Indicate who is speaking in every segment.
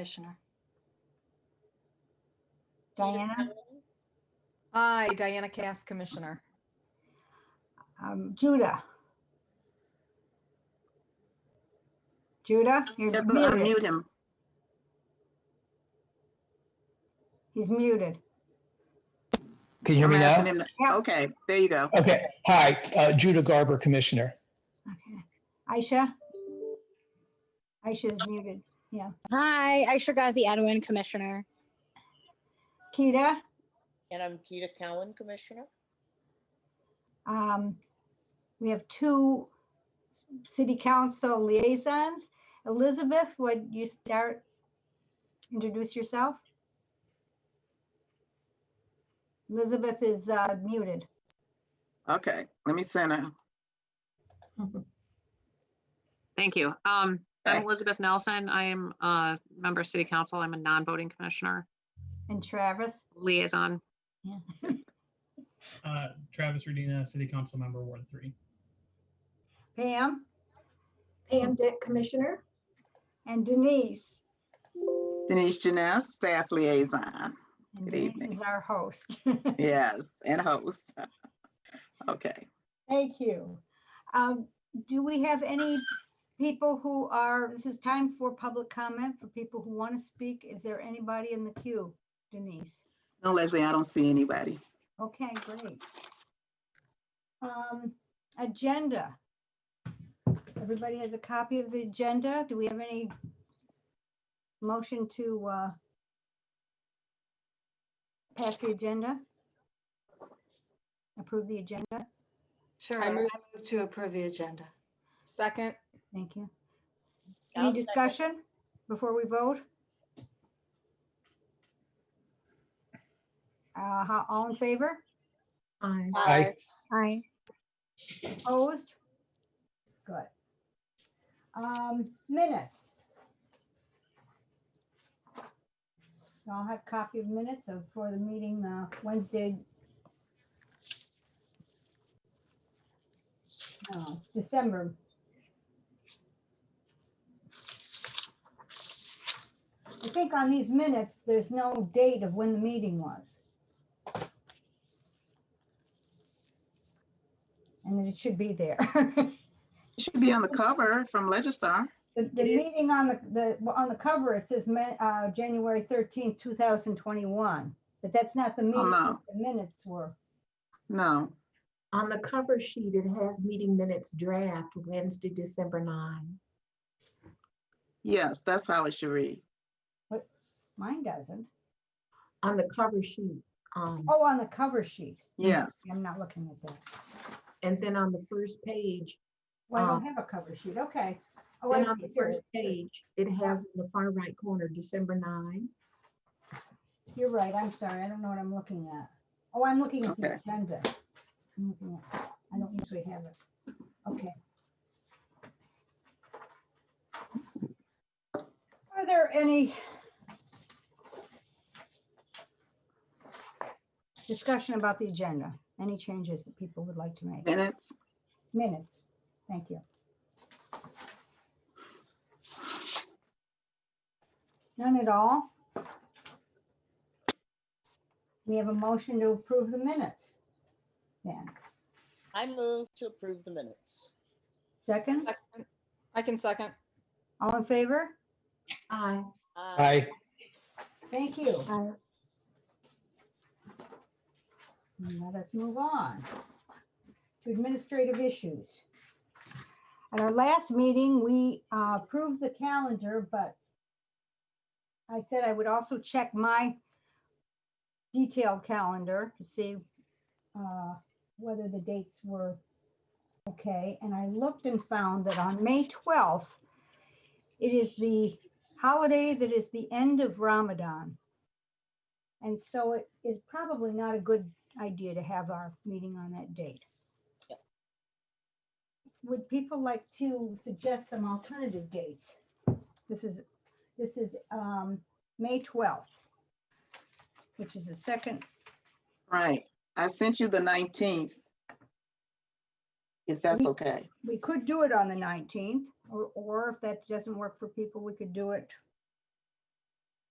Speaker 1: Commissioner.
Speaker 2: Diana?
Speaker 3: Aye, Diana Cass, Commissioner.
Speaker 2: Judah? Judah, you're
Speaker 4: You have to
Speaker 2: muted.
Speaker 4: unmute him.
Speaker 2: He's muted.
Speaker 5: Can you hear
Speaker 4: I'm
Speaker 5: me
Speaker 4: asking
Speaker 5: now?
Speaker 4: him.
Speaker 2: Yep.
Speaker 4: Okay, there you go.
Speaker 5: Okay. Hi, Judah Garber, Commissioner.
Speaker 2: Okay. Aisha? Aisha's muted. Yeah.
Speaker 6: Hi, Aisha Ghazi Edwin, Commissioner.
Speaker 2: Keita?
Speaker 7: And I'm Keita Cowan, Commissioner.
Speaker 2: We have two city council liaisons. Elizabeth, would you introduce yourself? Elizabeth is muted.
Speaker 4: Okay, let me send her.
Speaker 8: Thank you. I'm Elizabeth Nelson. I am a member of City Council. I'm a non-voting commissioner.
Speaker 2: And Travis?
Speaker 8: Liaison.
Speaker 2: Yeah.
Speaker 9: Travis Redina, City Council Member, Ward 3.
Speaker 2: Pam?
Speaker 10: Pam Dick, Commissioner.
Speaker 2: And Denise?
Speaker 4: Denise Janess, Staff Liaison.
Speaker 2: And
Speaker 4: Good
Speaker 2: Denise
Speaker 4: evening.
Speaker 2: is our host.
Speaker 4: Yes, and host. Okay.
Speaker 2: Thank you. Do we have any people who are, this is time for public comment for people who want to speak. Is there anybody in the queue, Denise?
Speaker 4: No, Leslie, I don't see anybody.
Speaker 2: Okay, great. Agenda. Everybody has a copy of the agenda. Do we have any motion to pass the agenda? Approve the agenda?
Speaker 1: Sure,
Speaker 3: I
Speaker 1: I
Speaker 3: move-
Speaker 1: move to approve the agenda.
Speaker 3: Second.
Speaker 2: Thank you.
Speaker 7: I'll
Speaker 2: Any
Speaker 7: second.
Speaker 2: discussion before we vote? All in favor?
Speaker 10: Aye.
Speaker 5: Aye.
Speaker 6: Hi.
Speaker 2: Opposed? Good. Minutes. I'll have a copy of minutes for the meeting Wednesday. December. I think on these minutes, there's no date of when the meeting was. And then it should be there.
Speaker 4: It should be on the cover from Legistar.
Speaker 2: The meeting on the cover, it says January 13th, 2021, but that's not the meeting.
Speaker 4: no.
Speaker 2: The minutes were.
Speaker 4: No.
Speaker 10: On the cover sheet, it has meeting minutes draft Wednesday, December 9.
Speaker 4: Yes, that's how it should read.
Speaker 2: But mine doesn't.
Speaker 10: On the cover sheet.
Speaker 2: Oh, on the cover sheet.
Speaker 4: Yes.
Speaker 2: I'm not looking at that.
Speaker 10: And then on the first page,
Speaker 2: Well, I don't have a cover sheet. Okay. Oh, I
Speaker 10: then on
Speaker 2: see.
Speaker 10: the
Speaker 2: Here
Speaker 10: first
Speaker 2: it is.
Speaker 10: page, it has in the far right corner, December 9.
Speaker 2: You're right. I'm sorry. I don't know what I'm looking at. Oh, I'm looking at the
Speaker 4: Okay.
Speaker 2: agenda. I'm looking at, I don't usually have it. Okay. Are there any discussion about the agenda? Any changes that people would like to make?
Speaker 4: Minutes.
Speaker 2: Minutes. Thank you. None at all? We have a motion to approve the minutes. Then,
Speaker 7: I move to approve the minutes.
Speaker 2: second,
Speaker 3: I can second.
Speaker 2: all in favor?
Speaker 10: Aye.
Speaker 5: Aye.
Speaker 2: Thank you.
Speaker 6: Aye.
Speaker 2: And let us move on to administrative issues. At our last meeting, we approved the calendar, but I said I would also check my detailed calendar to see whether the dates were okay. And I looked and found that on May 12th, it is the holiday that is the end of Ramadan. And so it is probably not a good idea to have our meeting on that date.
Speaker 7: Yep.
Speaker 2: Would people like to suggest some alternative dates? This is May 12th, which is the second.
Speaker 4: Right. I sent you the 19th. If that's okay.
Speaker 2: We could do it on the 19th, or if that doesn't work for people, we could do it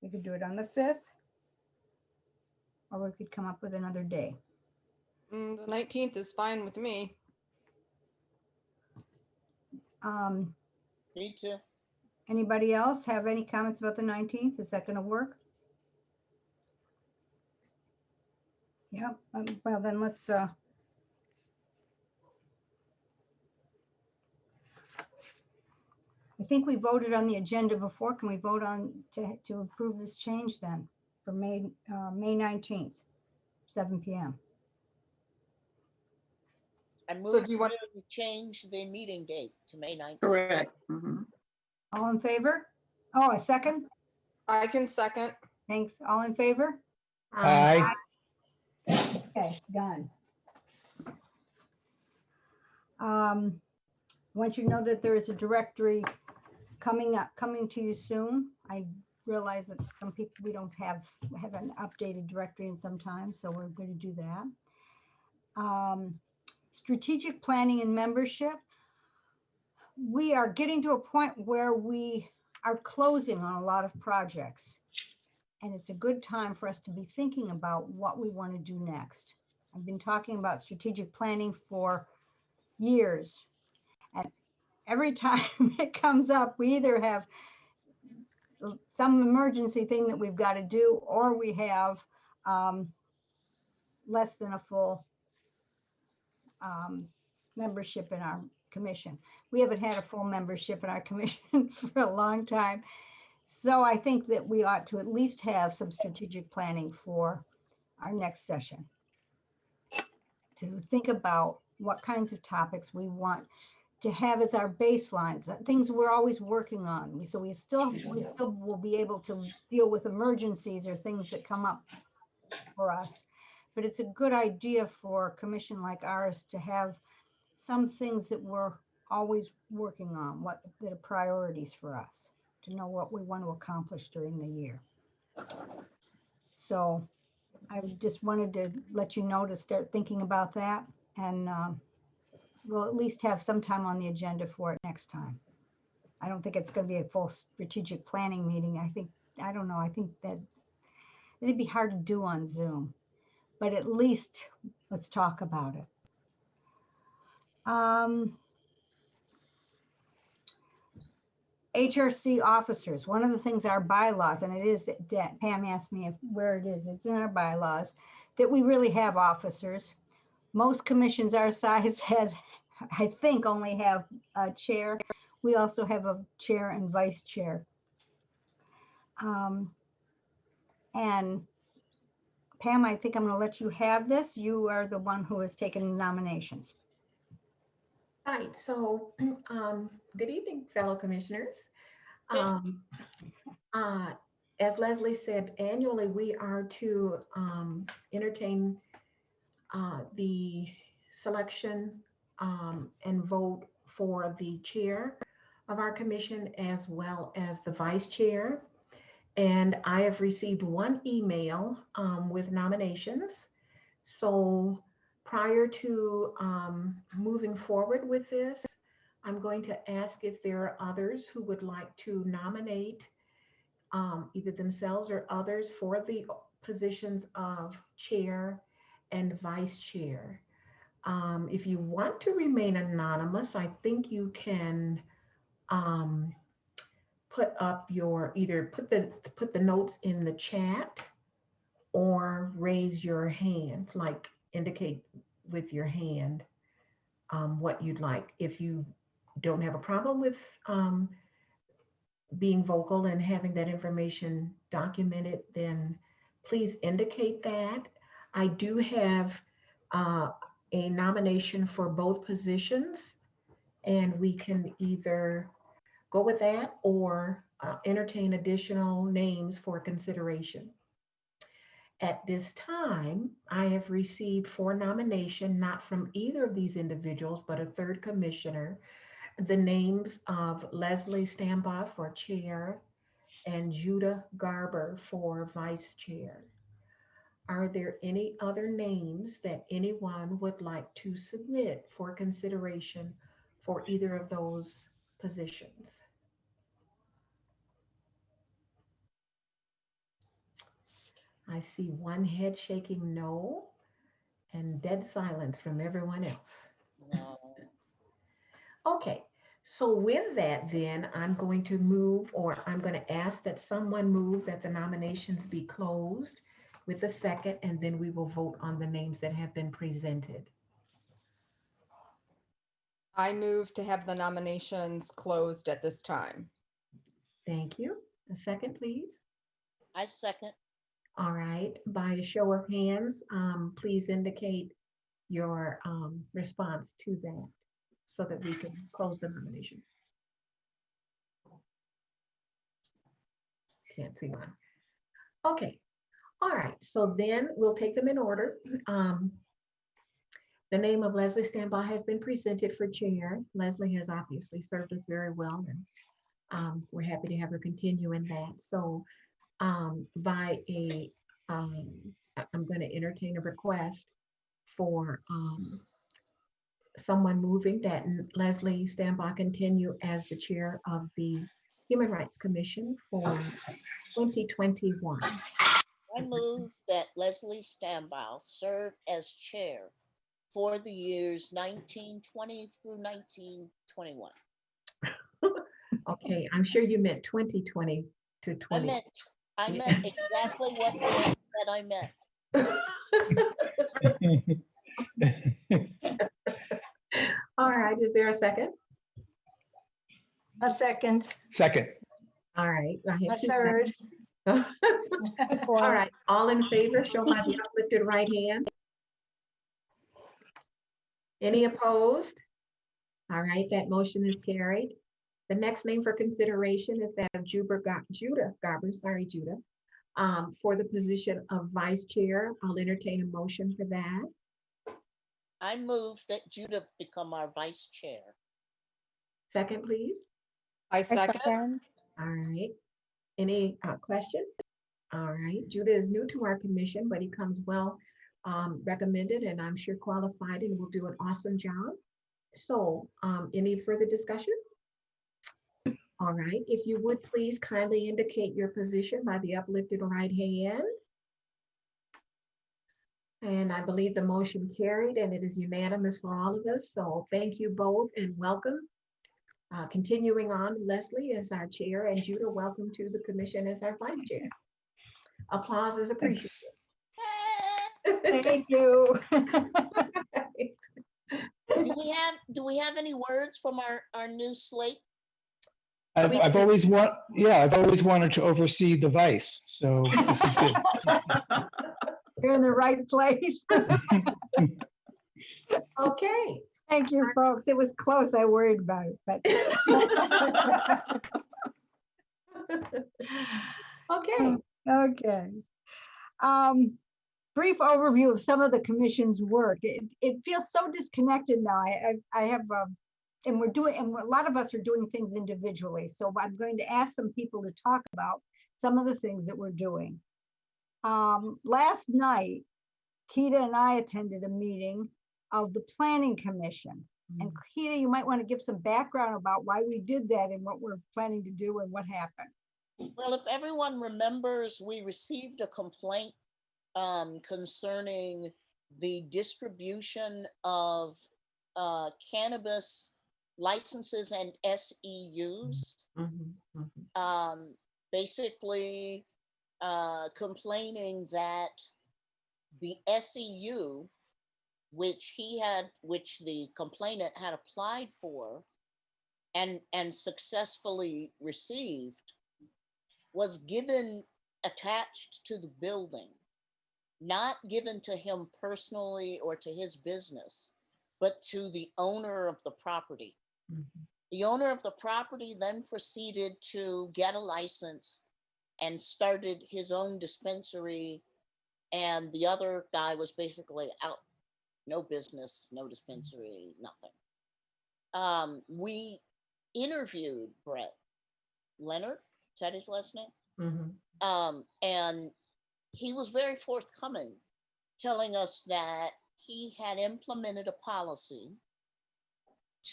Speaker 2: We could do it on the 5th. Or we could come up with another day.
Speaker 3: The 19th is fine with me.
Speaker 7: Me too.
Speaker 2: Anybody else have any comments about the 19th? Is that going to work? Yeah, well then let's, I think we voted on the agenda before. Can we vote on to approve this change then for May 19th, 7 p.m.
Speaker 7: I
Speaker 3: So
Speaker 7: move
Speaker 3: if you want,
Speaker 7: to change the meeting date to May 19th.
Speaker 4: Correct. Mhm.
Speaker 2: All in favor? Oh, a second?
Speaker 3: I can second.
Speaker 2: Thanks. All in favor?
Speaker 5: Aye.
Speaker 2: Okay, done. Want you to know that there is a directory coming to you soon. I realize that some people, we don't have an updated directory in some time, so we're going to do that. Strategic planning and membership. We are getting to a point where we are closing on a lot of projects. And it's a good time for us to be thinking about what we want to do next. I've been talking about strategic planning for years. And every time it comes up, we either have some emergency thing that we've got to do, or we have less than a full membership in our commission. We haven't had a full membership in our commission for a long time. So I think that we ought to at least have some strategic planning for our next session, to think about what kinds of topics we want to have as our baselines, things we're always working on. So we still will be able to deal with emergencies or things that come up for us. But it's a good idea for a commission like ours to have some things that we're always working on, that are priorities for us, to know what we want to accomplish during the year. So I just wanted to let you know to start thinking about that, and we'll at least have some time on the agenda for it next time. I don't think it's going to be a full strategic planning meeting. I don't know, I think that it'd be hard to do on Zoom, but at least let's talk about it. HRC officers, one of the things our bylaws, and it is that Pam asked me where it is, it's in our bylaws, that we really have officers. Most commissions our size I think only have a chair. We also have a chair and vice chair. And Pam, I think I'm going to let you have this. You are the one who has taken nominations.
Speaker 10: Right, so good evening, fellow commissioners. As Leslie said, annually we are to entertain the selection and vote for the chair of our commission as well as the vice chair. And I have received one email with nominations. So prior to moving forward with this, I'm going to ask if there are others who would like to nominate either themselves or others for the positions of chair and vice chair. If you want to remain anonymous, I think you can put up your, either put the notes in the chat or raise your hand, like indicate with your hand what you'd like. If you don't have a problem with being vocal and having that information documented, then please indicate that. I do have a nomination for both positions, and we can either go with that or entertain additional names for consideration. At this time, I have received 4 nominations, not from either of these individuals, but a third commissioner. The names of Leslie Stambaugh for chair and Judah Garber for vice chair. Are there any other names that anyone would like to submit for consideration for either of those positions? I see one head shaking no and dead silence from everyone else.
Speaker 7: No.
Speaker 10: Okay, so with that, then I'm going to move, or I'm going to ask that someone move that the nominations be closed with a second, and then we will vote on the names that have been presented.
Speaker 3: I move to have the nominations closed at this time.
Speaker 10: Thank you. A second, please.
Speaker 7: I second.
Speaker 10: All right, by a show of hands, please indicate your response to that so that we can close the nominations. Can't see one. Okay, all right, so then we'll take them in order. The name of Leslie Stambaugh has been presented for chair. Leslie has obviously served us very well, and we're happy to have her continue in that. So I'm going to entertain a request for someone moving that Leslie Stambaugh continue as the chair of the Human Rights Commission for 2021.
Speaker 7: I move that Leslie Stambaugh serve as chair for the years 1920 through 1921.
Speaker 10: Okay, I'm sure you meant 2020 to 20.
Speaker 7: I meant exactly what you said I meant.
Speaker 10: All right, is there a second?
Speaker 1: A second,
Speaker 5: Second.
Speaker 10: All right. I
Speaker 1: a
Speaker 10: have two
Speaker 1: third.
Speaker 10: seconds. All right, all in favor, show by the uplifted right hand. Any opposed? All right, that motion is carried. The next name for consideration is that of Judah Garber, for the position of vice chair. I'll entertain a motion for that.
Speaker 7: I move that Judah become our vice chair.
Speaker 10: Second, please.
Speaker 3: I
Speaker 6: I
Speaker 3: second.
Speaker 6: second.
Speaker 10: All right. Any question? All right. Judah is new to our commission, but he comes well recommended and I'm sure qualified and will do an awesome job. So any further discussion? All right. If you would please kindly indicate your position by the uplifted right hand. And I believe the motion carried and it is unanimous for all of us. So thank you both and welcome. Continuing on, Leslie is our chair and Judah, welcome to the commission as our vice chair. Applause is appreciated.
Speaker 2: Thank you.
Speaker 7: Do we have any words from our new slate?
Speaker 5: I've always wanted to oversee the vice, so this is good.
Speaker 2: You're in the right place.
Speaker 10: Okay.
Speaker 2: Thank you, folks. It was close. I worried about it, but
Speaker 10: Okay.
Speaker 2: okay. Brief overview of some of the commission's work. It feels so disconnected now. I have, and a lot of us are doing things individually. So I'm going to ask some people to talk about some of the things that we're doing. Last night, Keita and I attended a meeting of the Planning Commission. And Keita, you might want to give some background about why we did that and what we're planning to do and what happened.
Speaker 7: Well, if everyone remembers, we received a complaint concerning the distribution of cannabis licenses and SEUs. Basically complaining that the SEU, which the complainant had applied for and successfully received, was given attached to the building, not given to him personally or to his business, but to the owner of the property. The owner of the property then proceeded to get a license and started his own dispensary, and the other guy was basically out, no business, no dispensary, nothing. We interviewed Brett Leonard, is that his last name? And he was very forthcoming, telling us that he had implemented a policy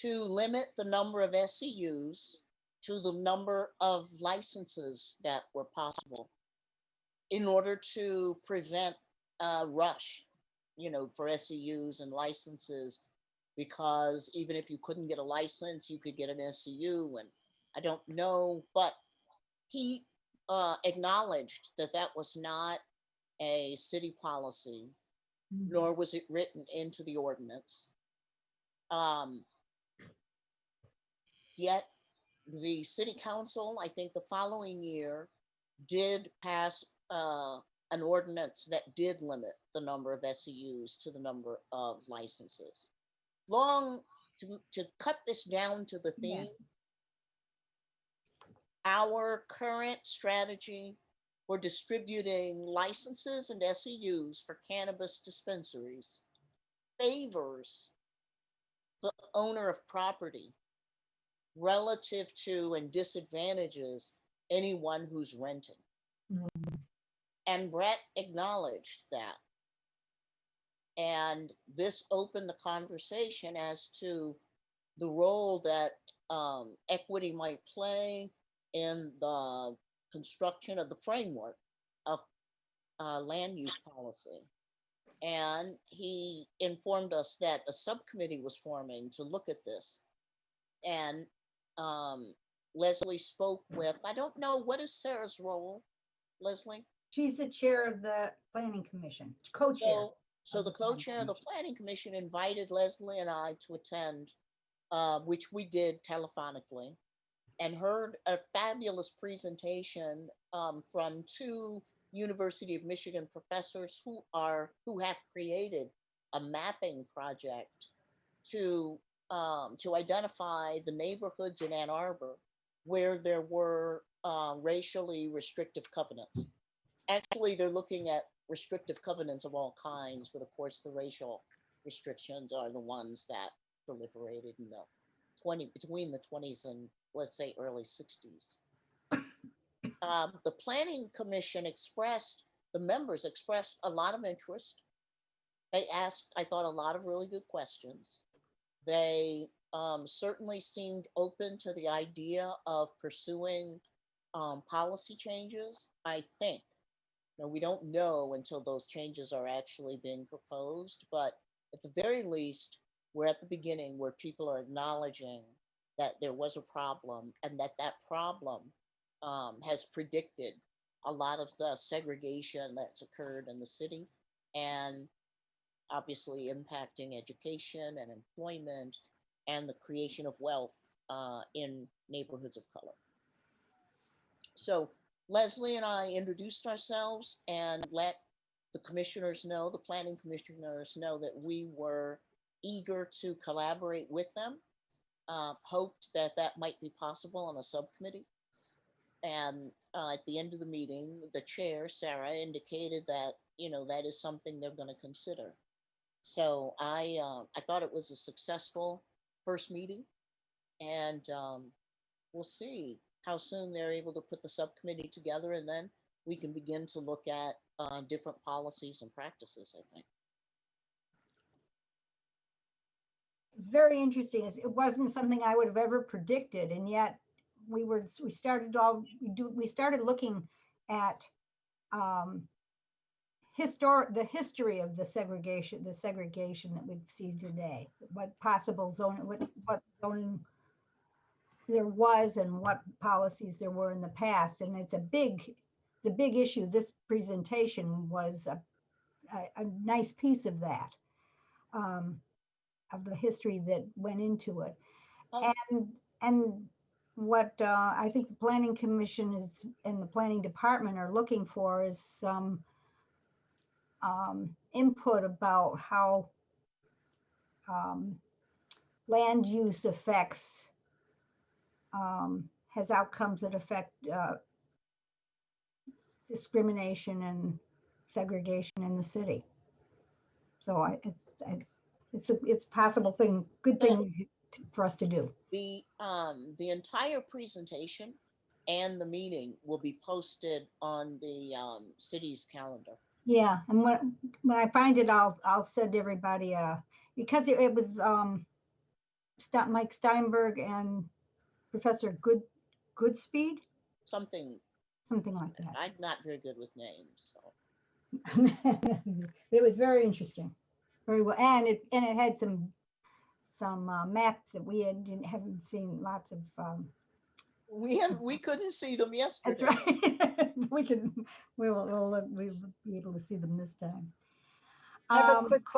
Speaker 7: to limit the number of SEUs to the number of licenses that were possible. in order to prevent a rush, for SEUs and licenses, because even if you couldn't get a license, you could get an SEU, and I don't know, but he acknowledged that that was not a city policy, nor was it written into the ordinance. Yet the city council, I think the following year, did pass an ordinance that did limit the number of SEUs to the number of licenses. To cut this down to the theme, our current strategy for distributing licenses and SEUs for cannabis dispensaries favors the owner of property relative to and disadvantages anyone who's renting. And Brett acknowledged that. And this opened the conversation as to the role that equity might play in the construction of the framework of land use policy. And he informed us that a subcommittee was forming to look at this. And Leslie spoke with, I don't know, what is Sarah's role, Leslie?
Speaker 2: She's the chair of the planning commission, co-chair.
Speaker 7: So the co-chair of the planning commission invited Leslie and I to attend, which we did telephonically, and heard a fabulous presentation from two University of Michigan professors who have created a mapping project to identify the neighborhoods in Ann Arbor where there were racially restrictive covenants. Actually, they're looking at restrictive covenants of all kinds, but of course the racial restrictions are the ones that proliferated in the between the 20s and, let's say, early 60s. The planning commission the members expressed a lot of interest. They asked, I thought, a lot of really good questions. They certainly seemed open to the idea of pursuing policy changes. I think, we don't know until those changes are actually being proposed, but at the very least, we're at the beginning where people are acknowledging that there was a problem, and that problem has predicted a lot of the segregation that's occurred in the city, and obviously impacting education and employment and the creation of wealth in neighborhoods of color. So Leslie and I introduced ourselves and let the commissioners know, the planning commissioners know, that we were eager to collaborate with them, hoped that that might be possible on a subcommittee. And at the end of the meeting, the chair, Sarah, indicated that, that is something they're going to consider. So I thought it was a successful first meeting, and we'll see how soon they're able to put the subcommittee together, and then we can begin to look at different policies and practices, I think.
Speaker 2: Very interesting. It wasn't something I would have ever predicted, and yet we started looking at the history of the segregation that we see today, what possible zoning, what zoning there was and what policies there were in the past. And it's a big issue. This presentation was a nice piece of that, of the history that went into it. And what I think the Planning Commission and the Planning Department are looking for is some input about how land use affects, has outcomes that affect discrimination and segregation in the city. So it's a possible thing, good thing for us to do.
Speaker 7: The entire presentation and the meeting will be posted on the city's calendar.
Speaker 2: Yeah, and when I find it, I'll send everybody because it was Mike Steinberg and Professor Goodspeed.
Speaker 7: Something
Speaker 2: something like that.
Speaker 7: I'm not very good with names, so.
Speaker 2: It was very interesting, very well, and it had some maps that we haven't seen. Lots of
Speaker 7: We couldn't see them
Speaker 2: that's
Speaker 7: yesterday.
Speaker 2: right. We'll be able to see them this time.
Speaker 1: I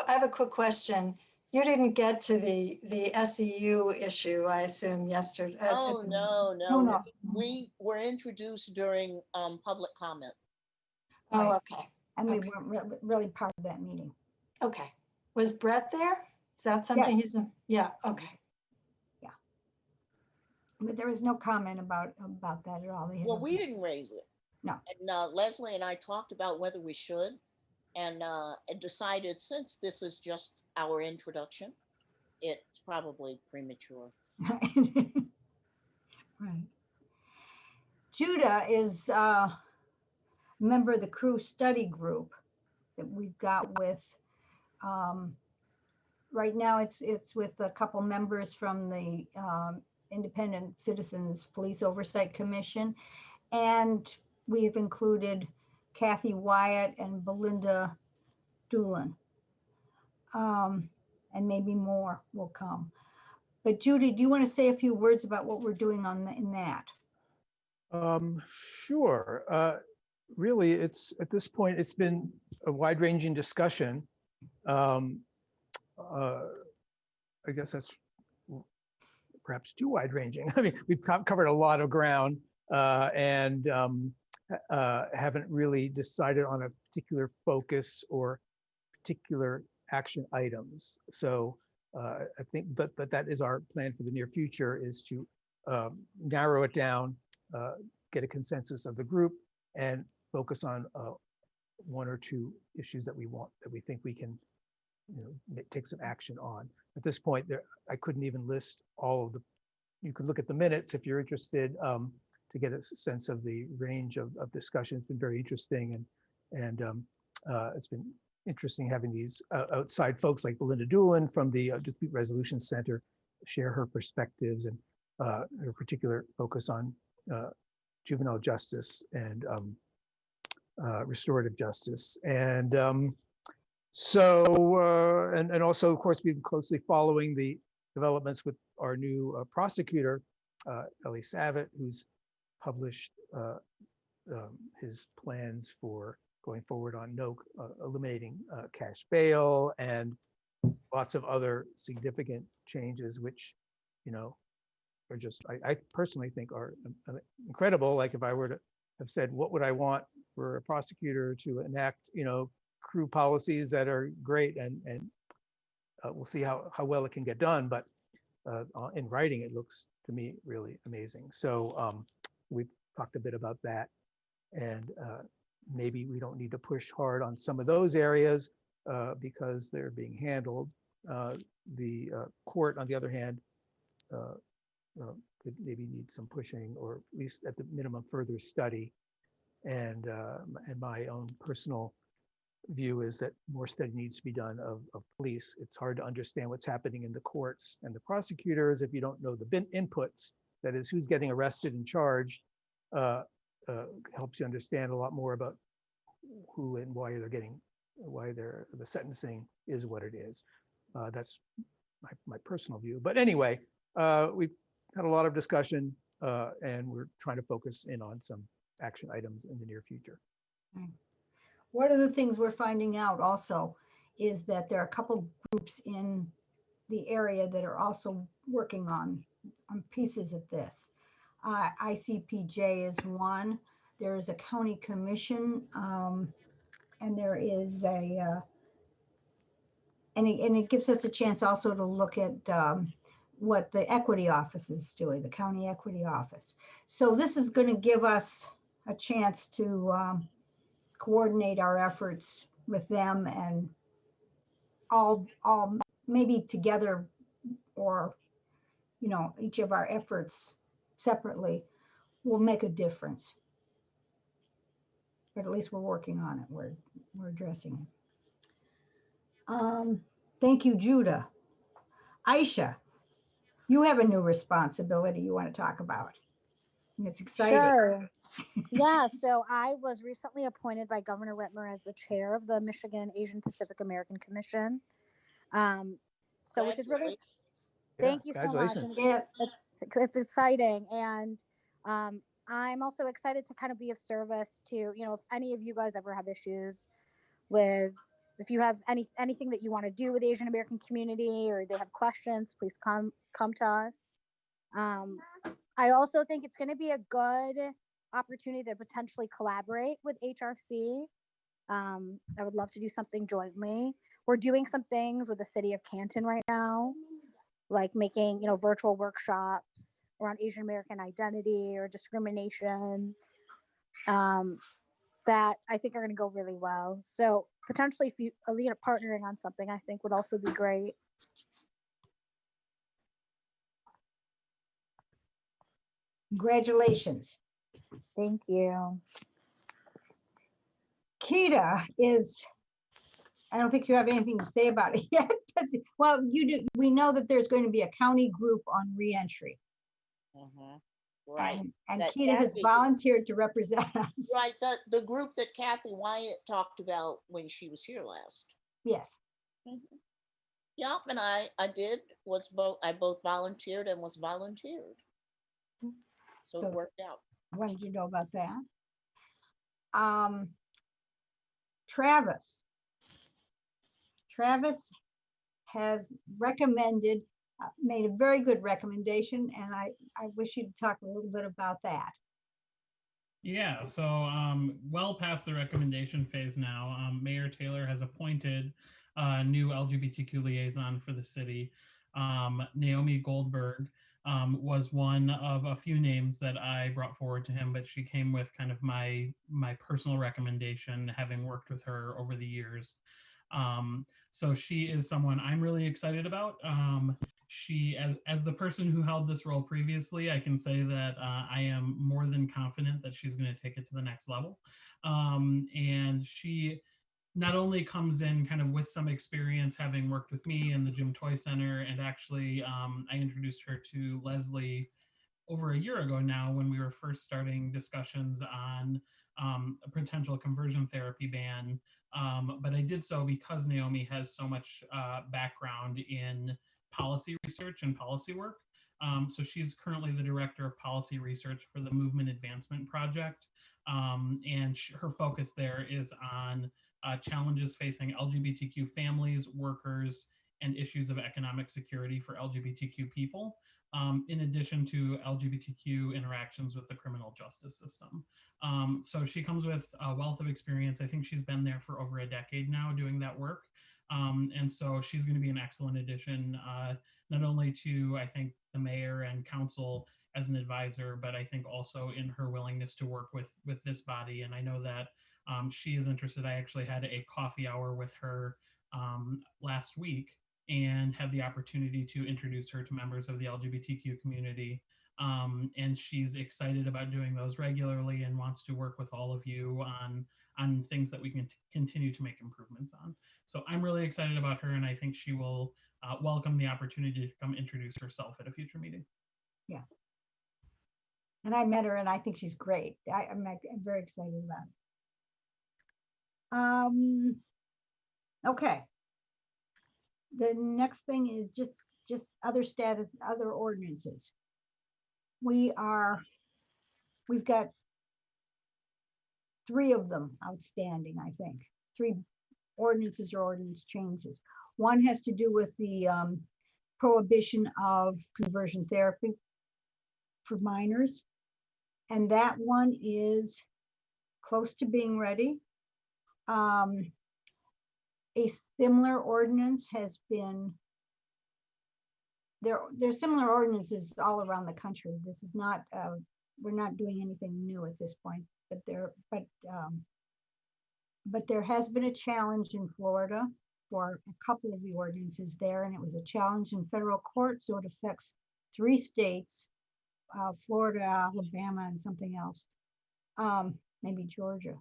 Speaker 1: have a quick question. You didn't get to the SEU issue, I assume, yesterday.
Speaker 7: Oh, no,
Speaker 2: Oh,
Speaker 7: no.
Speaker 2: no.
Speaker 7: We were introduced during public comment.
Speaker 1: Oh, okay,
Speaker 2: And we
Speaker 1: Okay.
Speaker 2: weren't really part of that meeting.
Speaker 1: okay. Was Brett there? Is that something
Speaker 2: Yes.
Speaker 1: yeah, okay.
Speaker 2: But there was no comment about that at all. They had
Speaker 7: Well,
Speaker 2: no-
Speaker 7: we didn't raise it.
Speaker 2: No.
Speaker 7: And Leslie and I talked about whether we should and decided since this is just our introduction, it's probably premature.
Speaker 2: Right. Judah is a member of the crew study group that we've got with, right now it's with a couple members from the Independent Citizens Police Oversight Commission. And we have included Kathy Wyatt and Belinda Doolin. And maybe more will come. But Judy, do you want to say a few words about what we're doing in that?
Speaker 5: Sure. Really, it's at this point, it's been a wide-ranging discussion. I guess that's perhaps too wide-ranging. I mean, we've covered a lot of ground and haven't really decided on a particular focus or particular action items. So I think, but that is our plan for the near future, is to narrow it down, get a consensus of the group, and focus on one or two issues that we think we can, take some action on. At this point, I couldn't even list all of the. You could look at the minutes if you're interested to get a sense of the range of discussion. It's been very interesting, and it's been interesting having these outside folks like Belinda Doolin from the Dispute Resolution Center share her perspectives and her particular focus on juvenile justice and restorative justice. And and also, of course, we've been closely following the developments with our new prosecutor, Ellie Savitt, who's published his plans for going forward on eliminating cash bail and lots of other significant changes, which, are just, I personally think are incredible. Like if I were to have said, what would I want for a prosecutor to enact, crew policies that are great, and we'll see how well it can get done. But in writing, it looks to me really amazing. So we've talked a bit about that, and maybe we don't need to push hard on some of those areas because they're being handled. The court, on the other hand, could maybe need some pushing, or at least at the minimum further study. And my own personal view is that more study needs to be done of police. It's hard to understand what's happening in the courts and the prosecutors if you don't know the inputs. That is, who's getting arrested and charged. Helps you understand a lot more about who and why the sentencing is what it is. That's my personal view. But anyway, we've had a lot of discussion and we're trying to focus in on some action items in the near future.
Speaker 2: One of the things we're finding out also is that there are a couple groups in the area that are also working on pieces of this. ICPJ is one. There is a county commission, and there is and it gives us a chance also to look at what the equity office is doing, the county equity office. So this is going to give us a chance to coordinate our efforts with them, and all maybe together, or each of our efforts separately will make a difference. But at least we're working on it. We're addressing it. Thank you, Judah. Aisha, you have a new responsibility you want to talk about, and it's exciting.
Speaker 6: Sure. Yeah, so I was recently appointed by Governor Whitmer as the chair of the Michigan Asian Pacific American Commission. So which is really,
Speaker 7: Congratulations.
Speaker 6: thank you so much. And
Speaker 5: Congratulations.
Speaker 6: it's exciting. And I'm also excited to kind of be of service to, you know, if any of you guys ever have issues with, if you have anything that you want to do with the Asian American community or they have questions, please come to us. I also think it's going to be a good opportunity to potentially collaborate with HRC. I would love to do something jointly. We're doing some things with the city of Canton right now, like making, you know, virtual workshops around Asian American identity or discrimination, that I think are going to go really well. So potentially, if you partnering on something, I think would also be great.
Speaker 2: Congratulations.
Speaker 6: Thank you.
Speaker 2: Kita is, I don't think you have anything to say about it yet, but well, you do. We know that there's going to be a county group on reentry.
Speaker 7: Right.
Speaker 2: And
Speaker 7: That
Speaker 2: Kita has
Speaker 7: Kathy-
Speaker 2: volunteered to represent us.
Speaker 7: Right, the group that Kathy Wyatt talked about when she was here last.
Speaker 2: Yes.
Speaker 7: Yep, and I both volunteered and was volunteered. So
Speaker 2: So-
Speaker 7: it worked out.
Speaker 2: I wanted you to know about that. Travis has recommended, made a very good recommendation, and I wish you'd talk a little bit about that.
Speaker 9: Yeah, so well past the recommendation phase now. Mayor Taylor has appointed a new LGBTQ liaison for the city. Naomi Goldberg was one of a few names that I brought forward to him, but she came with kind of my personal recommendation, having worked with her over the years. So she is someone I'm really excited about. She, as the person who held this role previously, I can say that I am more than confident that she's going to take it to the next level. And she not only comes in kind of with some experience having worked with me in the Jim Toy Center, and actually I introduced her to Leslie over a year ago now when we were first starting discussions on a potential conversion therapy ban. But I did so because Naomi has so much background in policy research and policy work. So she's currently the director of policy research for the Movement Advancement Project. And her focus there is on challenges facing LGBTQ families, workers, and issues of economic security for LGBTQ people, in addition to LGBTQ interactions with the criminal justice system. So she comes with a wealth of experience. I think she's been there for over a decade now doing that work. And so she's going to be an excellent addition, not only to, I think, the mayor and council as an advisor, but I think also in her willingness to work with this body. And I know that she is interested. I actually had a coffee hour with her last week and had the opportunity to introduce her to members of the LGBTQ community. And she's excited about doing those regularly and wants to work with all of you on things that we can continue to make improvements on. So I'm really excited about her, and I think she will welcome the opportunity to come introduce herself at a future meeting.
Speaker 2: Yeah. And I met her, and I think she's great. I'm very excited about it. Okay. The next thing is just other status, other ordinances. We've got 3 of them outstanding, I think. 3 ordinances or ordinance changes. One has to do with the prohibition of conversion therapy for minors. And that one is close to being ready. A similar ordinance has been, there's similar ordinances all around the country. This is not, we're not doing anything new at this point, but there has been a challenge in Florida for a couple of the ordinances there, and it was a challenge in federal court, so it affects 3 states, Florida, Alabama, and something else, maybe Georgia.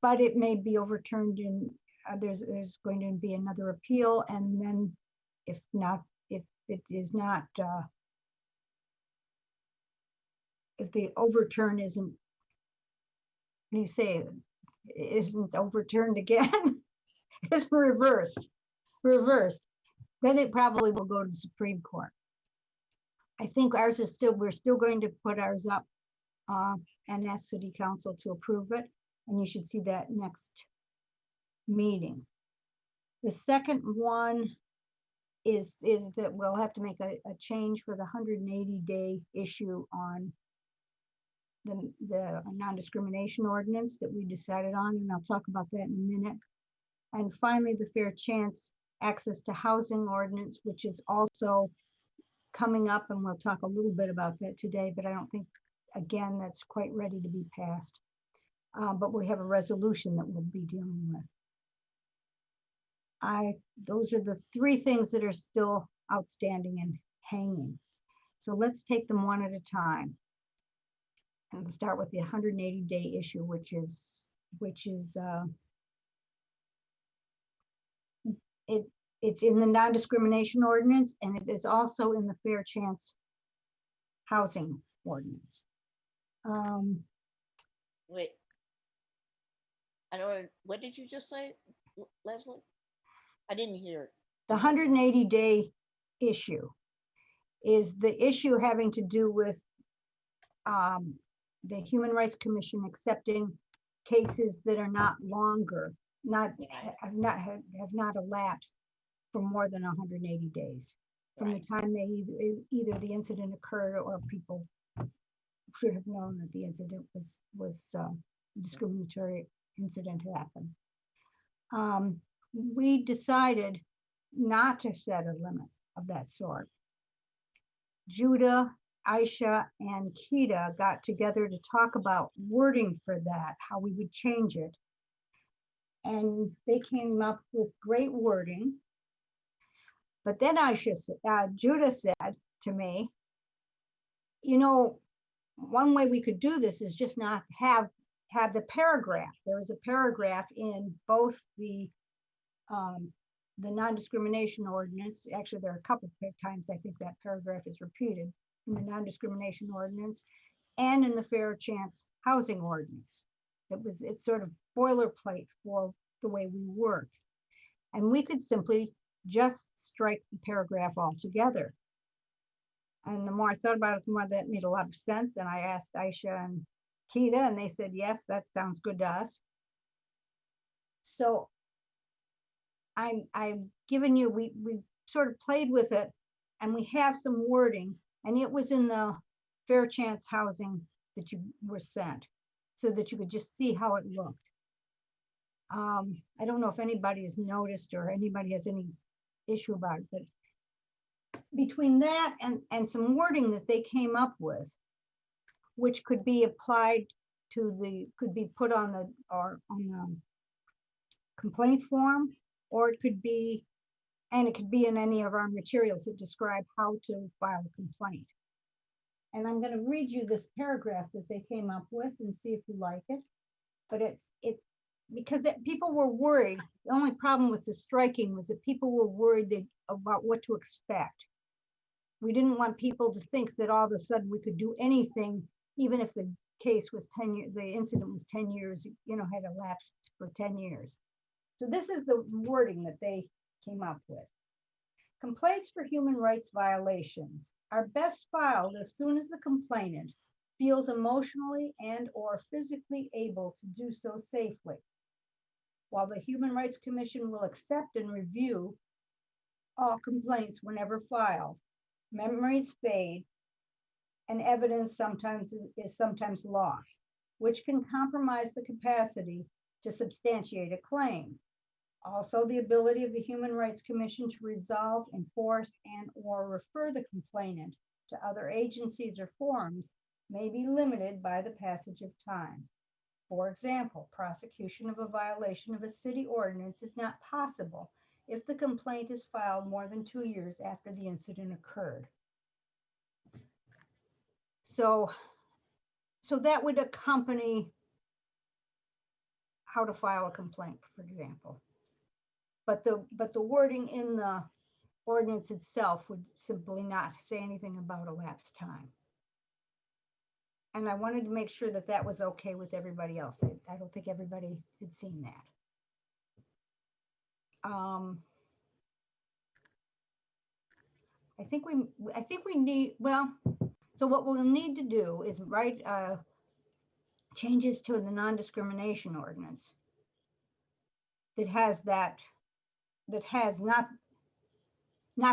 Speaker 2: But it may be overturned in, there's going to be another appeal, and then if it is not if the overturn isn't, you say, isn't overturned again, it's reversed, then it probably will go to the Supreme Court. I think ours is still, we're still going to put ours up and ask City Council to approve it. And you should see that next meeting. The second one is that we'll have to make a change for the 180-day issue on the non-discrimination ordinance that we decided on, and I'll talk about that in a minute. And finally, the fair chance access to housing ordinance, which is also coming up, and we'll talk a little bit about that today, but I don't think, again, that's quite ready to be passed. But we have a resolution that we'll be dealing with. Those are the three things that are still outstanding and hanging. So let's take them one at a time. And we'll start with the 180-day issue, which is it's in the non-discrimination ordinance, and it is also in the fair chance housing ordinance.
Speaker 7: Wait. I don't, what did you just say, Leslie? I didn't hear it.
Speaker 2: The 180-day issue is the issue having to do with the Human Rights Commission accepting cases that are not longer, have not elapsed for more than 180 days from the time they either the incident occurred or people should have known that the incident was discriminatory incident happened. We decided not to set a limit of that sort. Judah, Aisha, and Kita got together to talk about wording for that, how we would change it. And they came up with great wording. But then Judah said to me, you know, one way we could do this is just not have the paragraph. There is a paragraph in both the non-discrimination ordinance. Actually, there are a couple of times I think that paragraph is repeated in the non-discrimination ordinance and in the fair chance housing ordinance. It's sort of boilerplate for the way we work. And we could simply just strike the paragraph altogether. And the more I thought about it, the more that made a lot of sense. And I asked Aisha and Kita, and they said, yes, that sounds good to us. So I've given you, we sort of played with it, and we have some wording, and it was in the fair chance housing that you were sent so that you could just see how it looked. I don't know if anybody has noticed or anybody has any issue about it, but between that and some wording that they came up with, which could be applied to could be put on the complaint form, or it could be in any of our materials that describe how to file a complaint. And I'm going to read you this paragraph that they came up with and see if you like it. But because people were worried. The only problem with the striking was that people were worried about what to expect. We didn't want people to think that all of a sudden we could do anything, even if the case was 10 years, the incident was 10 years, had elapsed for 10 years. So this is the wording that they came up with. Complaints for human rights violations are best filed as soon as the complainant feels emotionally and/or physically able to do so safely. While the Human Rights Commission will accept and review all complaints whenever filed, memories fade and evidence is sometimes lost, which can compromise the capacity to substantiate a claim. Also, the ability of the Human Rights Commission to resolve, enforce, and/or refer the complainant to other agencies or forums may be limited by the passage of time. For example, prosecution of a violation of a city ordinance is not possible if the complaint is filed more than 2 years after the incident occurred. So that would accompany how to file a complaint, for example. But the wording in the ordinance itself would simply not say anything about elapsed time. And I wanted to make sure that that was okay with everybody else. I don't think everybody had seen that. I think we need, well, so what we'll need to do is write changes to the non-discrimination ordinance that has not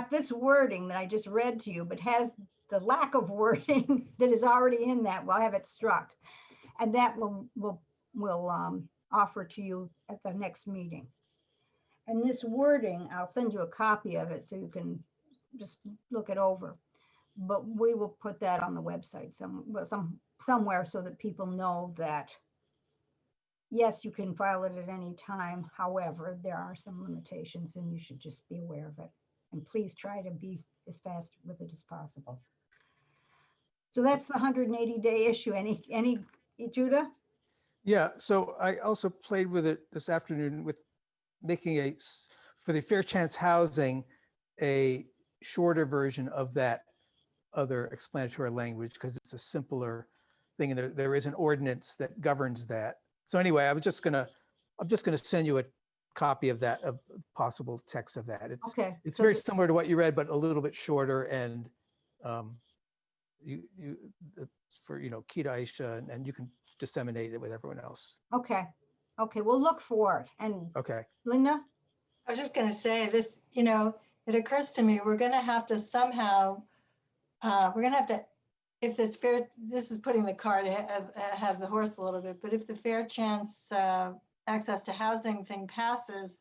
Speaker 2: this wording that I just read to you, but has the lack of wording that is already in that. We'll have it struck, and that we'll offer to you at the next meeting. And this wording, I'll send you a copy of it so you can just look it over. But we will put that on the website somewhere so that people know that, yes, you can file it at any time. However, there are some limitations and you should just be aware of it. And please try to be as fast with it as possible. So that's the 180-day issue. Any, Judah?
Speaker 5: Yeah, so I also played with it this afternoon with making for the fair chance housing, a shorter version of that other explanatory language, because it's a simpler thing, and there is an ordinance that governs that. So anyway, I'm just gonna send you a copy of that, of possible text of that.
Speaker 2: Okay.
Speaker 5: It's
Speaker 2: so
Speaker 5: very similar to what you read, but a little bit shorter, and for key to Aisha, and you can disseminate it with everyone else.
Speaker 2: Okay. Okay, we'll look for it. And
Speaker 5: Okay.
Speaker 2: Linda?
Speaker 1: I was just going to say this, it occurs to me, we're going to have to somehow, if this is putting the cart ahead of the horse a little bit, but if the fair chance access to housing thing passes,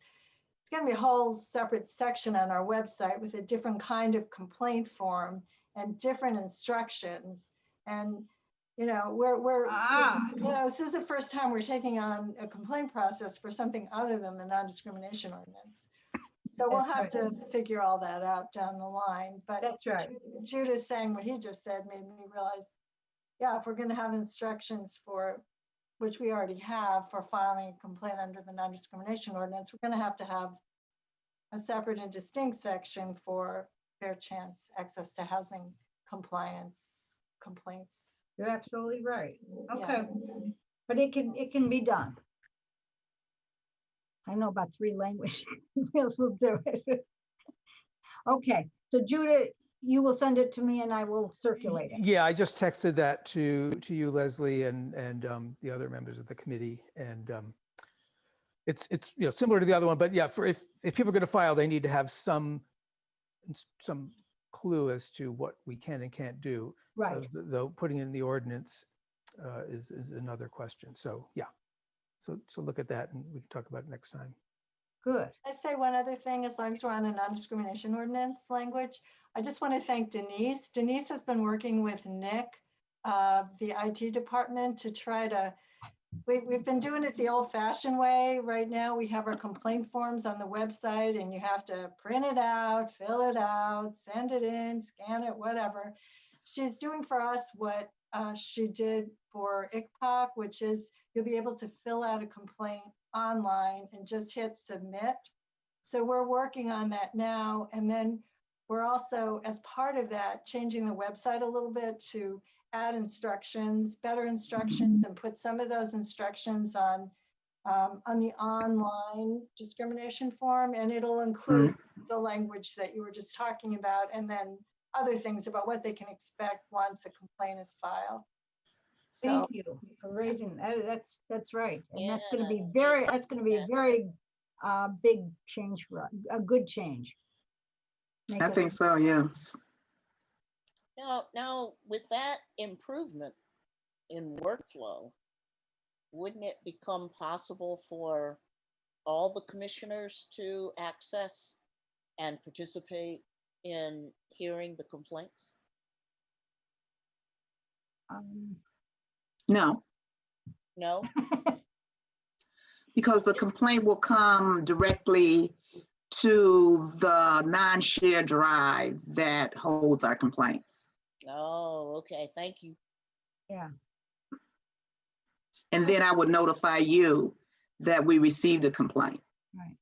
Speaker 1: it's going to be a whole separate section on our website with a different kind of complaint form and different instructions. And this is the first time we're taking on a complaint process for something other than the non-discrimination ordinance. So we'll have to figure all that out down the line. But
Speaker 2: that's right.
Speaker 1: Judah saying what he just said made me realize, yeah, if we're going to have instructions which we already have, for filing a complaint under the non-discrimination ordinance, we're going to have a separate and distinct section for fair chance access to housing compliance complaints.
Speaker 2: You're absolutely right. Okay.
Speaker 1: Yeah.
Speaker 2: But it can be done. I know about 3 languages. We'll do it. Okay. So Judah, you will send it to me and I will circulate it.
Speaker 5: Yeah, I just texted that to you, Leslie, and the other members of the committee. And it's similar to the other one, but yeah, if people are going to file, they need to have some clue as to what we can and can't do.
Speaker 2: Right.
Speaker 5: Though putting in the ordinance is another question. So yeah, so look at that and we can talk about it next time.
Speaker 2: Good.
Speaker 1: I say one other thing, as long as we're on the non-discrimination ordinance language, I just want to thank Denise. Denise has been working with Nick, the IT department, to try to, we've been doing it the old-fashioned way. Right now, we have our complaint forms on the website and you have to print it out, fill it out, send it in, scan it, whatever. She's doing for us what she did for ICPOC, which is you'll be able to fill out a complaint online and just hit submit. So we're working on that now. And then we're also, as part of that, changing the website a little bit to add instructions, better instructions, and put some of those instructions on the online discrimination form. And it'll include the language that you were just talking about, and then other things about what they can expect once a complaint is filed. So,
Speaker 2: thank you for raising that. That's right. And that's going to be a very big change for us, a good change.
Speaker 4: I think so, yes.
Speaker 7: Now, with that improvement in workflow, wouldn't it become possible for all the commissioners to access and participate in hearing the complaints?
Speaker 4: No,
Speaker 7: No?
Speaker 4: because the complaint will come directly to the non-share drive that holds our complaints.
Speaker 7: Oh, okay, thank you.
Speaker 2: Yeah.
Speaker 4: And then I would notify you that we received a complaint.
Speaker 2: Right.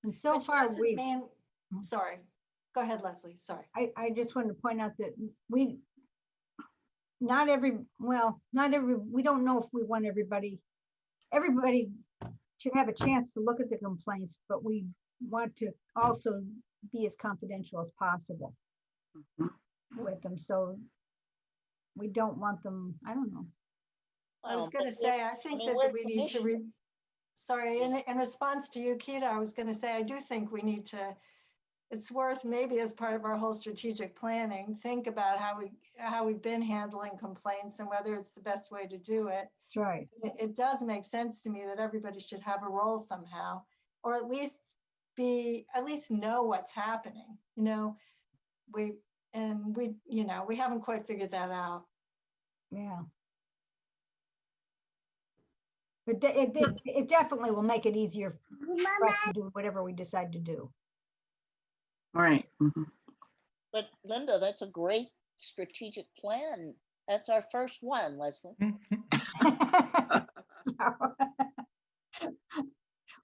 Speaker 2: And so
Speaker 1: which
Speaker 2: far
Speaker 1: doesn't mean, sorry, go ahead, Leslie, sorry.
Speaker 2: I just wanted to point out that we not every, we don't know if we want everybody should have a chance to look at the complaints, but we want to also be as confidential as possible with them. So we don't want them, I don't know.
Speaker 1: I was
Speaker 7: Well,
Speaker 1: going to
Speaker 7: but
Speaker 1: say, I think
Speaker 7: mean,
Speaker 1: that
Speaker 7: we're
Speaker 1: we need to
Speaker 7: commission-
Speaker 1: sorry, in response to you, Keita, I was going to say, I do think we need to, it's worth maybe as part of our whole strategic planning, think about how we've been handling complaints and whether it's the best way to do it.
Speaker 2: That's right.
Speaker 1: It does make sense to me that everybody should have a role somehow, or at least know what's happening. We haven't quite figured that out.
Speaker 2: Yeah. But it definitely will make it easier for us to do whatever we decide to do.
Speaker 4: Right. Mhm.
Speaker 7: But Linda, that's a great strategic plan. That's our first one, Leslie.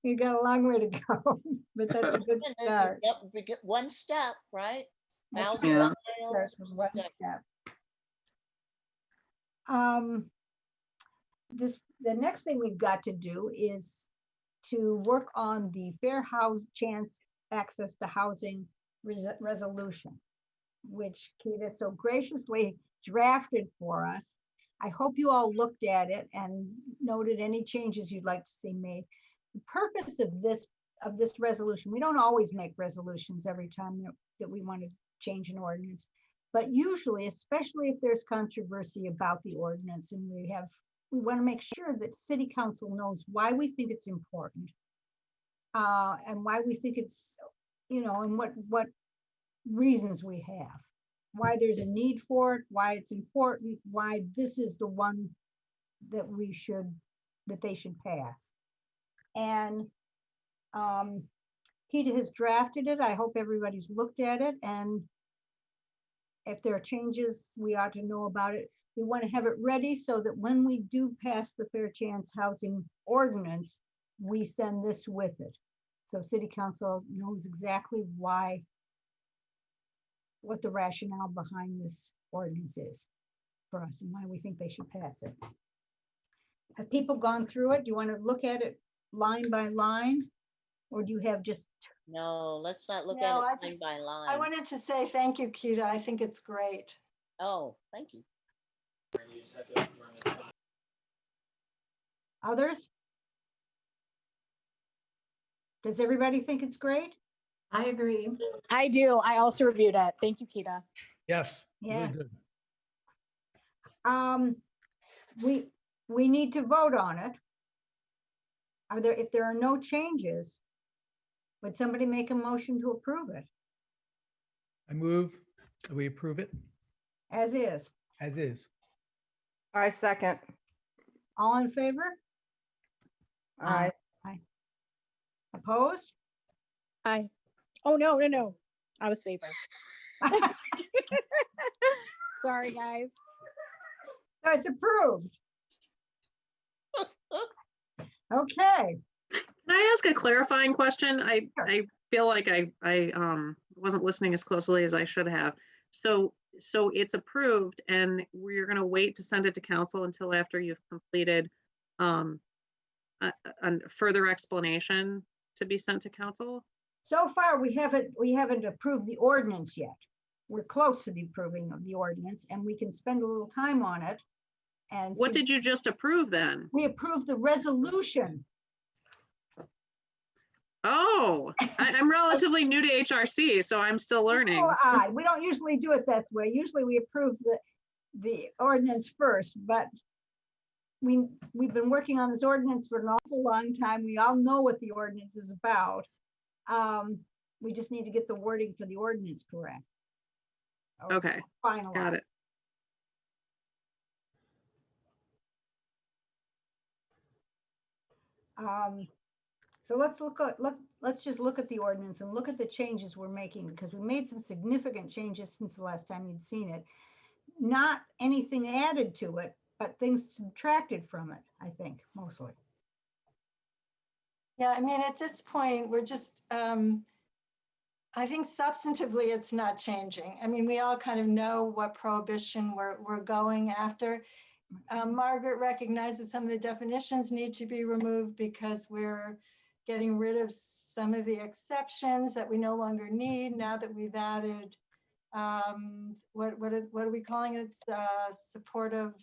Speaker 2: We've got a long way to go, but that's a good
Speaker 7: And then
Speaker 2: start.
Speaker 7: yep, we get one step, right?
Speaker 2: That's
Speaker 7: Thousand
Speaker 4: right.
Speaker 2: Start
Speaker 7: miles,
Speaker 2: with
Speaker 7: one
Speaker 2: one
Speaker 7: step.
Speaker 2: step. The next thing we've got to do is to work on the fair chance access to housing resolution, which Keita so graciously drafted for us. I hope you all looked at it and noted any changes you'd like to see made. The purpose of this resolution, we don't always make resolutions every time that we want to change an ordinance, but usually, especially if there's controversy about the ordinance, and we want to make sure that City Council knows why we think it's important, and why we think it's, and what reasons we have, why there's a need for it, why it's important, why this is the one that they should pass. And Keita has drafted it. I hope everybody's looked at it, and if there are changes, we ought to know about it. We want to have it ready so that when we do pass the Fair Chance Housing Ordinance, we send this with it. So City Council knows exactly what the rationale behind this ordinance is for us and why we think they should pass it. Have people gone through it? Do you want to look at it line by line? Or do you have just...
Speaker 7: No, let's not look
Speaker 1: No,
Speaker 7: at it line by line.
Speaker 1: I wanted to say thank you, Keita. I think it's great.
Speaker 7: Oh, thank you.
Speaker 2: Others? Does everybody think it's great?
Speaker 10: I agree.
Speaker 6: I do. I also reviewed it. Thank you, Keita.
Speaker 5: Yes.
Speaker 2: Yeah.
Speaker 5: Really good.
Speaker 2: We need to vote on it. If there are no changes, would somebody make a motion to approve it
Speaker 5: I move that we approve it
Speaker 2: as is?
Speaker 5: as is.
Speaker 3: I second.
Speaker 2: All in favor?
Speaker 3: Aye.
Speaker 2: Opposed?
Speaker 6: Aye. Oh, no. I was favor. Sorry, guys.
Speaker 2: So it's approved. Okay.
Speaker 8: Can I ask a clarifying question?
Speaker 2: Sure.
Speaker 8: I feel like I wasn't listening as closely as I should have. So it's approved and we're gonna wait to send it to council until after you've completed a further explanation to be sent to council?
Speaker 2: So far, we haven't approved the ordinance yet. We're close to the approving of the ordinance, and we can spend a little time on it. And
Speaker 8: What did you just approve then?
Speaker 2: we approved the resolution?
Speaker 8: Oh, I'm relatively new to HRC, so I'm still learning.
Speaker 2: It's a little odd. We don't usually do it that way. Usually we approve the ordinance first, but we've been working on this ordinance for an awful long time. We all know what the ordinance is about. We just need to get the wording for the ordinance correct.
Speaker 8: Okay,
Speaker 2: Finalized.
Speaker 8: got it.
Speaker 2: So let's just look at the ordinance and look at the changes we're making, because we made some significant changes since the last time you'd seen it. Not anything added to it, but things subtracted from it, I think, mostly.
Speaker 1: Yeah, I mean, at this point, we're just, I think substantively it's not changing. I mean, we all kind of know what prohibition we're going after. Margaret recognizes some of the definitions need to be removed because we're getting rid of some of the exceptions that we no longer need now that we've added, what are we calling it? Supportive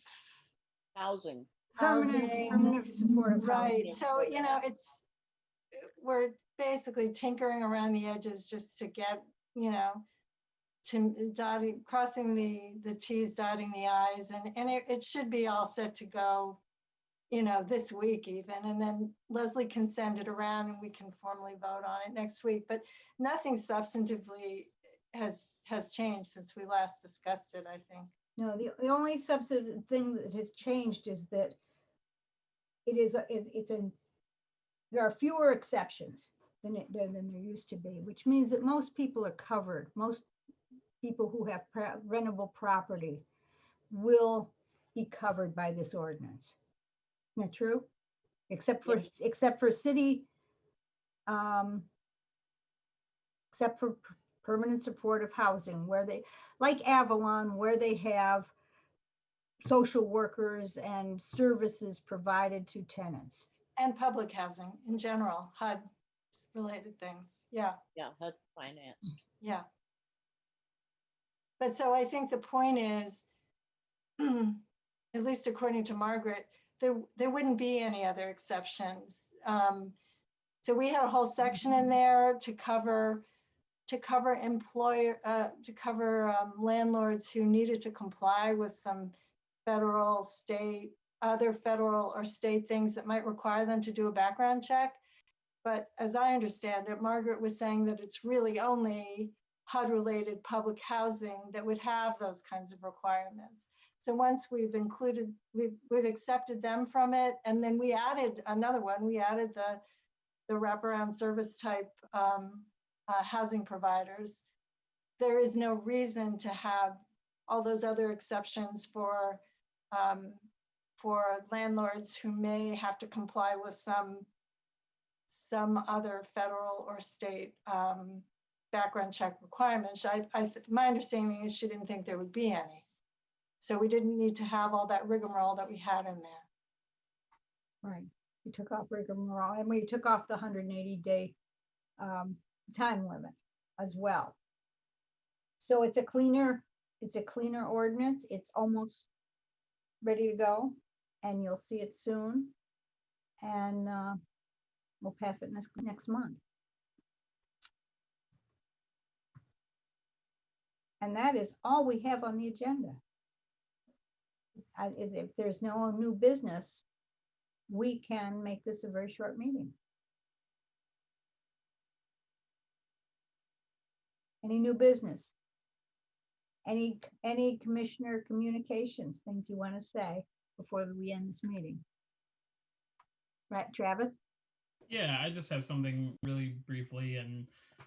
Speaker 7: Housing.
Speaker 1: housing.
Speaker 2: Permanent supportive housing.
Speaker 1: Right. So, you know, we're basically tinkering around the edges just to get, you know, to crossing the T's, dotting the I's, and it should be all set to go, you know, this week even, and then Leslie can send it around and we can formally vote on it next week. But nothing substantively has changed since we last discussed it, I think.
Speaker 2: No, the only substantive thing that has changed is that there are fewer exceptions than there used to be, which means that most people are covered. Most people who have rentable property will be covered by this ordinance. Isn't that true? Except for city, except for permanent supportive housing, where they, like Avalon, where they have social workers and services provided to tenants.
Speaker 1: And public housing in general, HUD related things. Yeah.
Speaker 7: Yeah, HUD financed.
Speaker 1: Yeah. But so I think the point is, at least according to Margaret, there wouldn't be any other exceptions. So we had a whole section in there to cover landlords who needed to comply with some federal, state, other federal or state things that might require them to do a background check. But as I understand it, Margaret was saying that it's really only HUD-related public housing that would have those kinds of requirements. So once we've accepted them from it, and then we added another one. We added the wraparound service type housing providers. There is no reason to have all those other exceptions for landlords who may have to comply with some other federal or state background check requirements. My understanding is she didn't think there would be any. So we didn't need to have all that rigmarole that we had in there.
Speaker 2: Right. We took off rigmarole and we took off the 180-day time limit as well. So it's a cleaner ordinance. It's almost ready to go, and you'll see it soon. And we'll pass it next month. And that is all we have on the agenda. Is if there's no new business, we can make this a very short meeting. Any new business? Any commissioner communications, things you want to say before we end this meeting? Right, Travis?
Speaker 9: Yeah, I just have something really briefly, and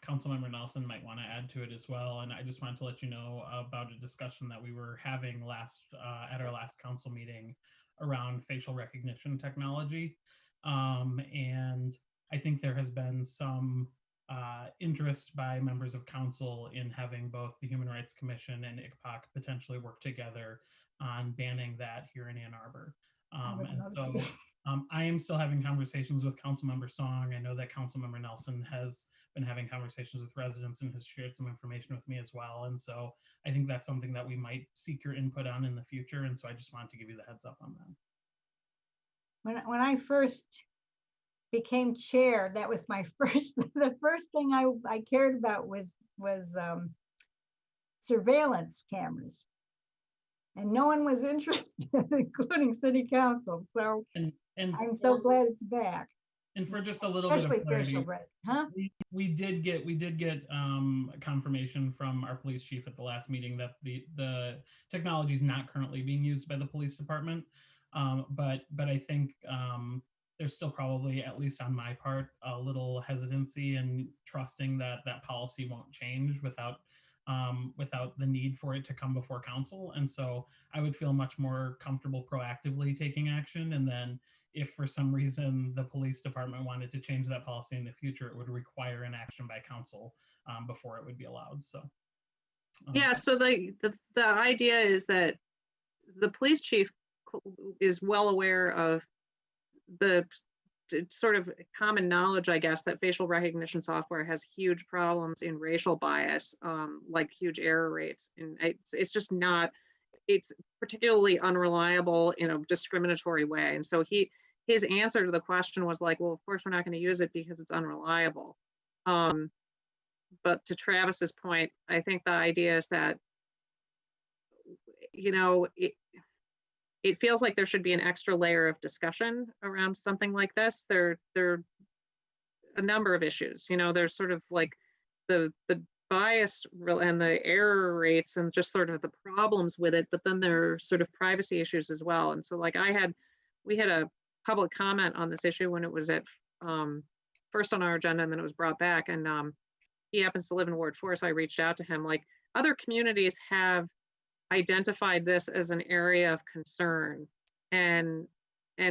Speaker 9: Councilmember Nelson might want to add to it as well. And I just wanted to let you know about a discussion that we were having at our last council meeting around facial recognition technology. And I think there has been some interest by members of council in having both the Human Rights Commission and ICPOC potentially work together on banning that here in Ann Arbor. I am still having conversations with Councilmember Song. I know that Councilmember Nelson has been having conversations with residents and has shared some information with me as well. And so I think that's something that we might seek your input on in the future. And so I just wanted to give you the heads up on that.
Speaker 2: When I first became chair, that was my the first thing I cared about was surveillance cameras. And no one was interested, including city council. So and I'm so glad it's back.
Speaker 9: And for just a little bit of clarity, we did get confirmation from our police chief at the last meeting that the technology is not currently being used by the police department. But I think there's still probably, at least on my part, a little hesitancy in trusting that that policy won't change without the need for it to come before council. And so I would feel much more comfortable proactively taking action. And then if for some reason the police department wanted to change that policy in the future, it would require an action by council before it would be allowed. So
Speaker 8: Yeah, so the idea is that the police chief is well aware of the sort of common knowledge, I guess, that facial recognition software has huge problems in racial bias, like huge error rates. And it's just not, it's particularly unreliable in a discriminatory way. And so his answer to the question was like, well, of course we're not going to use it because it's unreliable. But to Travis's point, I think the idea is that, you know, it feels like there should be an extra layer of discussion around something like this. There are a number of issues, you know, there's sort of like the bias and the error rates and just sort of the problems with it, but then there are sort of privacy issues as well. And so like we had a public comment on this issue when it was at first on our agenda, and then it was brought back, and he happens to live in Ward 4, so I reached out to him. Like, other communities have identified this as an area of concern and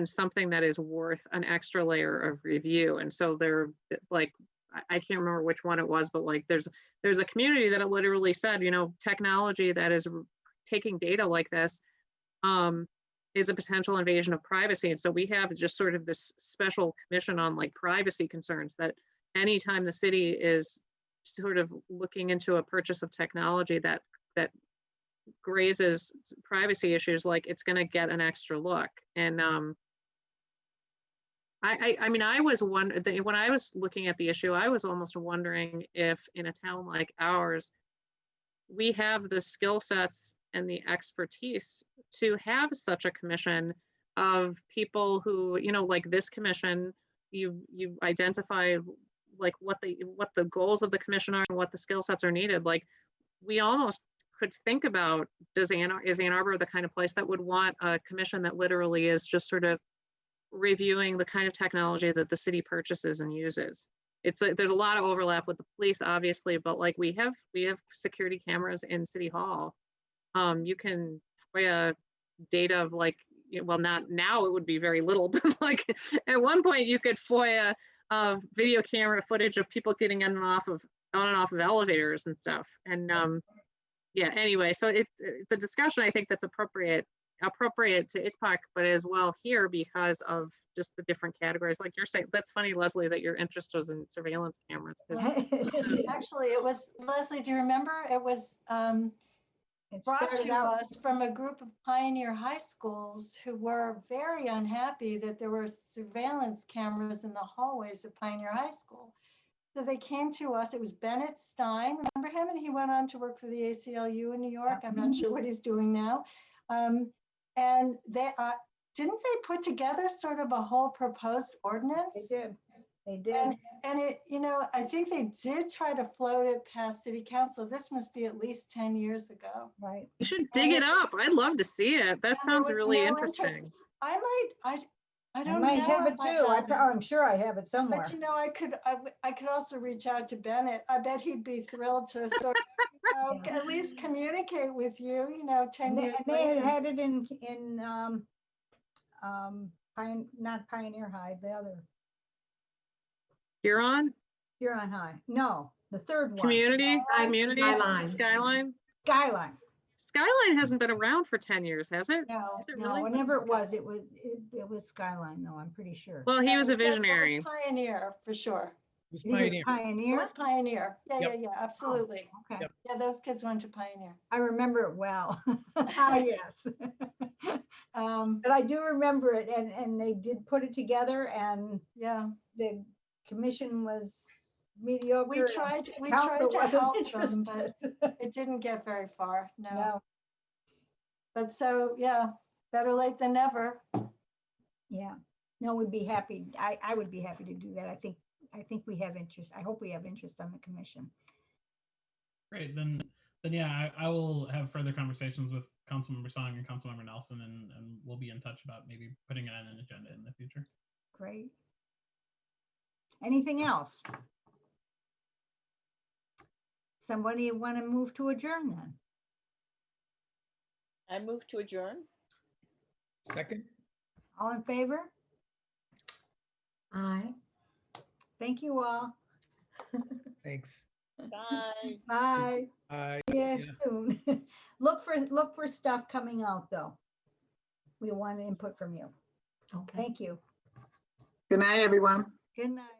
Speaker 8: something that is worth an extra layer of review. And so they're like, I can't remember which one it was, but like there's a community that literally said, you know, technology that is taking data like this is a potential invasion of privacy. And so we have just sort of this special commission on like privacy concerns that anytime the city is sort of looking into a purchase of technology that grazes privacy issues, like it's going to get an extra look. And I mean, I was when I was looking at the issue, I was almost wondering if in a town like ours, we have the skill sets and the expertise to have such a commission of people who, you know, like this commission, you identify like what the goals of the commission are and what the skill sets are needed. Like, we almost could think about, is Ann Arbor the kind of place that would want a commission that literally is just sort of reviewing the kind of technology that the city purchases and uses? There's a lot of overlap with the police, obviously, but like we have security cameras in City Hall. You can FOIA data of like, well, not now, it would be very little, but like at one point you could FOIA video camera footage of people getting on and off of elevators and stuff. And yeah, anyway, so it's a discussion I think that's appropriate to ICPOC, but as well here because of just the different categories. Like you're saying, that's funny, Leslie, that your interest was in surveillance cameras.
Speaker 1: Actually, it was, Leslie, do you remember? It was brought to us from a group of pioneer high schools who were very unhappy that there were surveillance cameras in the hallways of Pioneer High School. So they came to us. It was Bennett Stein, remember him? And he went on to work for the ACLU in New York. I'm not sure what he's doing now. And they didn't they put together sort of a whole proposed ordinance?
Speaker 2: They did.
Speaker 1: And it, you know, I think they did try to float it past city council. This must be at least 10 years ago.
Speaker 2: Right.
Speaker 8: You should dig it up. I'd love to see it. That sounds really interesting.
Speaker 1: I don't
Speaker 2: might
Speaker 1: know
Speaker 2: have it
Speaker 1: if I
Speaker 2: too.
Speaker 1: have it.
Speaker 2: I'm sure I have it somewhere.
Speaker 1: But you know, I could also reach out to Bennett. I bet he'd be thrilled to sort of, at least communicate with you, you know, 10 years later.
Speaker 2: They had it in not Pioneer High, the other.
Speaker 8: Huron
Speaker 2: High. No, the third one.
Speaker 8: Community.
Speaker 10: Skyline.
Speaker 8: Skyline hasn't been around for 10 years, has it?
Speaker 1: No,
Speaker 8: Is it
Speaker 2: No,
Speaker 8: really?
Speaker 2: whenever it was Skyline, though, I'm pretty sure.
Speaker 8: Well, he was a
Speaker 1: It was
Speaker 8: visionary.
Speaker 1: Pioneer for sure.
Speaker 5: It was
Speaker 2: He was
Speaker 5: Pioneer.
Speaker 1: It
Speaker 2: Pioneer.
Speaker 1: was Pioneer. Yeah,
Speaker 5: Yep.
Speaker 1: yeah, absolutely.
Speaker 2: Okay.
Speaker 5: Yep.
Speaker 1: Yeah, those kids went to Pioneer.
Speaker 2: I remember it well. Yes.
Speaker 1: Um,
Speaker 2: But I do remember it, and they did put it together, and
Speaker 1: yeah,
Speaker 2: the commission was mediocre.
Speaker 1: we
Speaker 2: and
Speaker 1: tried to
Speaker 2: council wasn't
Speaker 1: help them, but
Speaker 2: interested.
Speaker 1: it didn't get very far. No.
Speaker 2: No,
Speaker 1: But so, yeah, better late than never.
Speaker 2: yeah, no, we'd be happy. I would be happy to do that. I think we have interest. I hope we have interest on the commission.
Speaker 9: Great, then yeah, I will have further conversations with Councilmember Song and Councilmember Nelson, and we'll be in touch about maybe putting it on an agenda in the future.
Speaker 2: Great. Anything else? Somebody want to move to adjourn then?
Speaker 7: I move to adjourn.
Speaker 5: Second?
Speaker 2: All in favor?
Speaker 10: Aye.
Speaker 2: Thank you all.
Speaker 5: Thanks.
Speaker 7: Bye.
Speaker 2: Bye. Yeah,
Speaker 5: Yeah.
Speaker 2: soon. Look for stuff coming out though. We want input from you.
Speaker 10: Okay.
Speaker 2: Thank you.
Speaker 4: Good night, everyone.
Speaker 2: Good night.